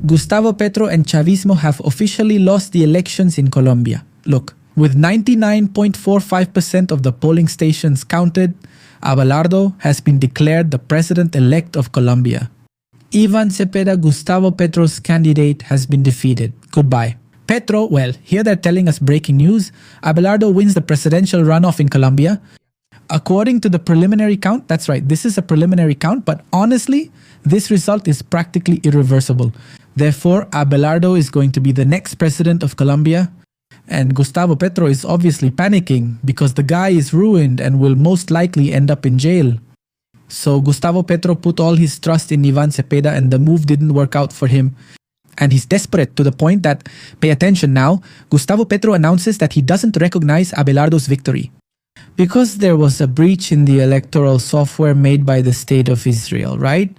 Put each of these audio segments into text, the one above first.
Gustavo Petro and Chavismo have officially lost the elections in Colombia. Look, with 99.45% of the polling stations counted, Abelardo has been declared the president-elect of Colombia. Iván Cepeda, Gustavo Petro's candidate, has been defeated. Goodbye. Petro, well, here they're telling us breaking news. Abelardo wins the presidential runoff in Colombia. According to the preliminary count, that's right, this is a preliminary count, but honestly, this result is practically irreversible. Therefore, Abelardo is going to be the next president of Colombia. And Gustavo Petro is obviously panicking because the guy is ruined and will most likely end up in jail. So Gustavo Petro put all his trust in Iván Cepeda and the move didn't work out for him. And he's desperate to the point that, pay attention now, Gustavo Petro announces that he doesn't recognize Abelardo's victory. Because there was a breach in the electoral software made by the State of Israel, right?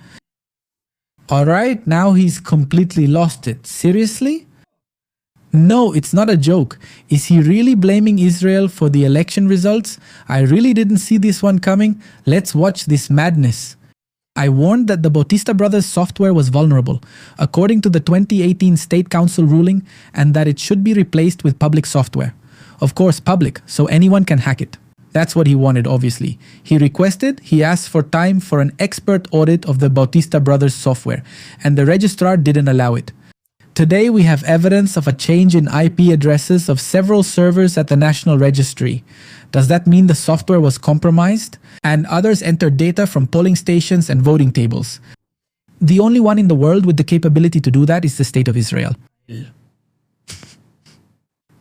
Alright, now he's completely lost it. Seriously? No, it's not a joke. Is he really blaming Israel for the election results? I really didn't see this one coming. Let's watch this madness. I warned that the Bautista brothers' software was vulnerable, according to the 2018 State Council ruling, and that it should be replaced with public software. Of course, public, so anyone can hack it. That's what he wanted, obviously. He asked for time for an expert audit of the Bautista brothers' software, and the registrar didn't allow it. Today, we have evidence of a change in IP addresses of several servers at the National Registry. Does that mean the software was compromised? And others entered data from polling stations and voting tables. The only one in the world with the capability to do that is the State of Israel.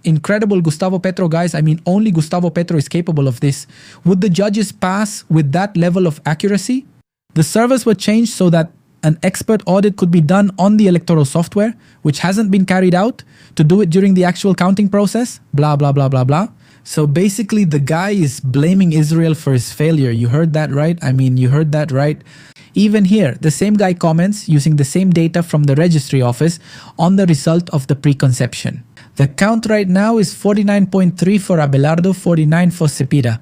Incredible Gustavo Petro, guys. I mean, only Gustavo Petro is capable of this. Would the judges pass with that level of accuracy? The servers were changed so that an expert audit could be done on the electoral software, which hasn't been carried out, to do it during the actual counting process, blah, blah, blah, blah, blah. So basically, the guy is blaming Israel for his failure. You heard that right? I mean, you heard that right? Even here, the same guy comments using the same data from the registry office on the result of the preconception. The count right now is 49.3 for Abelardo, 49 for Cepeda.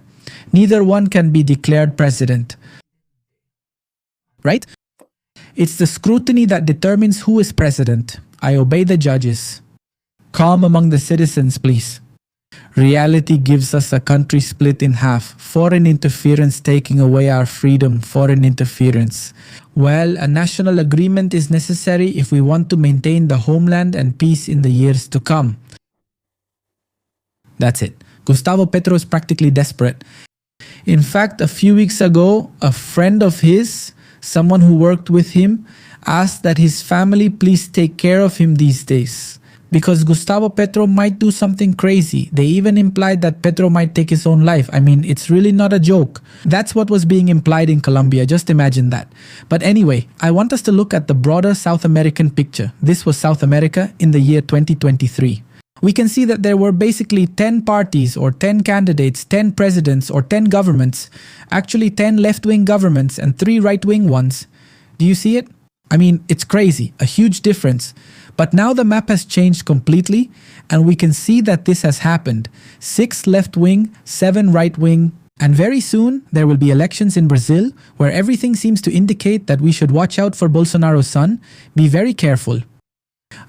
Neither one can be declared president. Right? It's the scrutiny that determines who is president. I obey the judges. Calm among the citizens, please. Reality gives us a country split in half. Foreign interference taking away our freedom. Foreign interference. Well, a national agreement is necessary if we want to maintain the homeland and peace in the years to come. That's it. Gustavo Petro is practically desperate. In fact, a few weeks ago, a friend of his, someone who worked with him, asked that his family please take care of him these days. Because Gustavo Petro might do something crazy. They even implied that Petro might take his own life. I mean, it's really not a joke. That's what was being implied in Colombia. Just imagine that. But anyway, I want us to look at the broader South American picture. This was South America in the year 2023. We can see that there were basically 10 parties or 10 candidates, 10 presidents or 10 governments. Actually 10 left-wing governments and 3 right-wing ones. Do you see it? I mean, it's crazy. A huge difference. But now the map has changed completely and we can see that this has happened. 6 left-wing, 7 right-wing, and very soon there will be elections in Brazil where everything seems to indicate that we should watch out for Bolsonaro's son. Be very careful.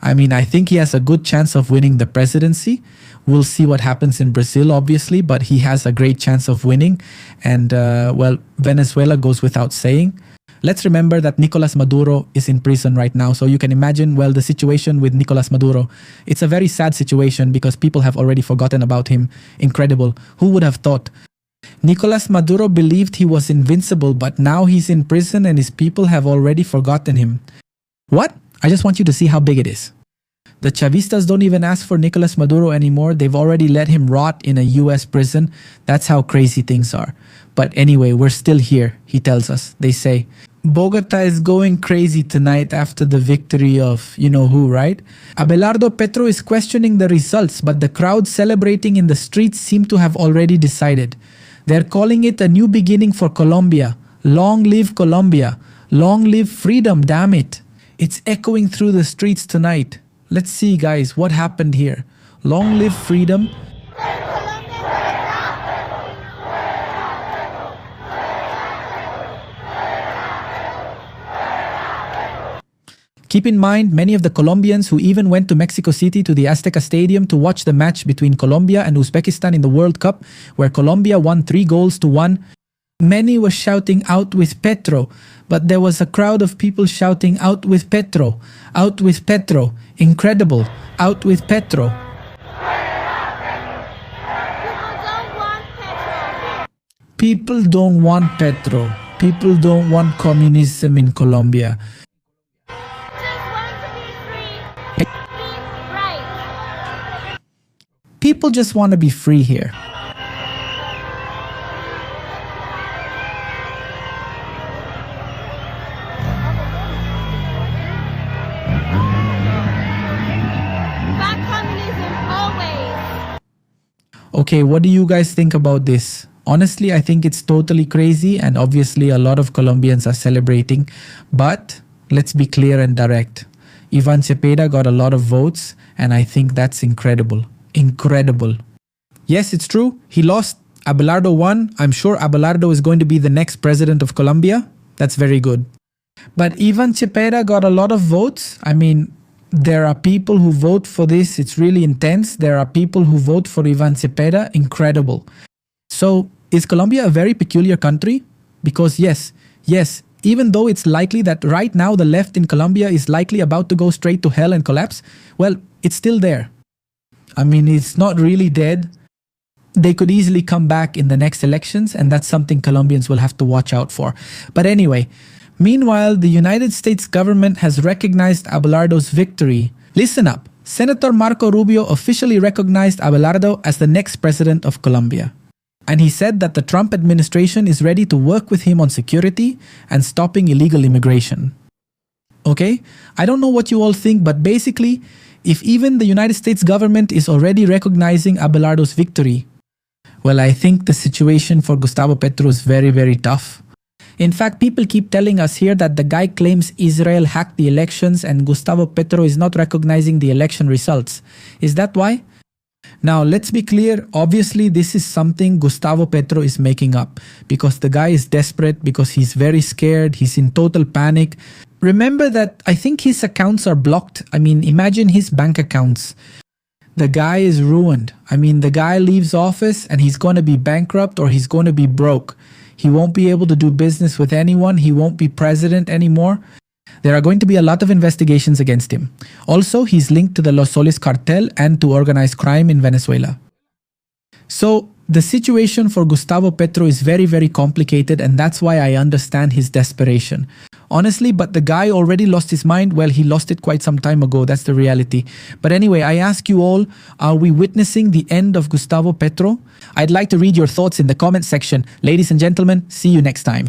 I mean, I think he has a good chance of winning the presidency. We'll see what happens in Brazil, obviously, but he has a great chance of winning. And, well, Venezuela goes without saying. Let's remember that Nicolas Maduro is in prison right now. So you can imagine, well, the situation with Nicolas Maduro. It's a very sad situation because people have already forgotten about him. Incredible. Who would have thought? Nicolas Maduro believed he was invincible, but now he's in prison and his people have already forgotten him. What? I just want you to see how big it is. The Chavistas don't even ask for Nicolas Maduro anymore. They've already let him rot in a US prison. That's how crazy things are. But anyway, we're still here, he tells us. They say, Bogota is going crazy tonight after the victory of you-know-who, right? Abelardo Petro is questioning the results, but the crowd celebrating in the streets seem to have already decided. They're calling it a new beginning for Colombia. Long live Colombia. Long live freedom, damn it. It's echoing through the streets tonight. Let's see, guys, what happened here. Long live freedom. Keep in mind, many of the Colombians who even went to Mexico City to the Azteca Stadium to watch the match between Colombia and Uzbekistan in the World Cup, where Colombia won 3-1, many were shouting out with Petro, but there was a crowd of people shouting out with Petro, out with Petro, incredible, out with Petro. People don't want Petro. People don't want communism in Colombia. People just want to be free here. Okay, what do you guys think about this? Honestly, I think it's totally crazy, and obviously a lot of Colombians are celebrating. But let's be clear and direct. Ivan Cepeda got a lot of votes, and I think that's incredible. Incredible. Yes, it's true. He lost. Abelardo won. I'm sure Abelardo is going to be the next president of Colombia. That's very good. But Ivan Cepeda got a lot of votes. I mean, there are people who vote for this. It's really intense. There are people who vote for Ivan Cepeda. Incredible. So, is Colombia a very peculiar country? Because yes, even though it's likely that right now the left in Colombia is likely about to go straight to hell and collapse, well, it's still there. I mean, it's not really dead. They could easily come back in the next elections, and that's something Colombians will have to watch out for. But anyway, meanwhile, the United States government has recognized Abelardo's victory. Listen up. Senator Marco Rubio officially recognized Abelardo as the next president of Colombia. And he said that the Trump administration is ready to work with him on security and stopping illegal immigration. Okay? I don't know what you all think, but basically, if even the United States government is already recognizing Abelardo's victory, well, I think the situation for Gustavo Petro is very, very tough. In fact, people keep telling us here that the guy claims Israel hacked the elections and Gustavo Petro is not recognizing the election results. Is that why? Now, let's be clear. Obviously, this is something Gustavo Petro is making up because the guy is desperate, because he's very scared, he's in total panic. Remember that I think his accounts are blocked. I mean, imagine his bank accounts. The guy is ruined. I mean, the guy leaves office and he's going to be bankrupt or he's going to be broke. He won't be able to do business with anyone. He won't be president anymore. There are going to be a lot of investigations against him. Also, he's linked to the Los Soles cartel and to organized crime in Venezuela. So, the situation for Gustavo Petro is very, very complicated, and that's why I understand his desperation. Honestly, but the guy already lost his mind. Well, he lost it quite some time ago. That's the reality. But anyway, I ask you all, are we witnessing the end of Gustavo Petro? I'd like to read your thoughts in the comment section. Ladies and gentlemen, see you next time.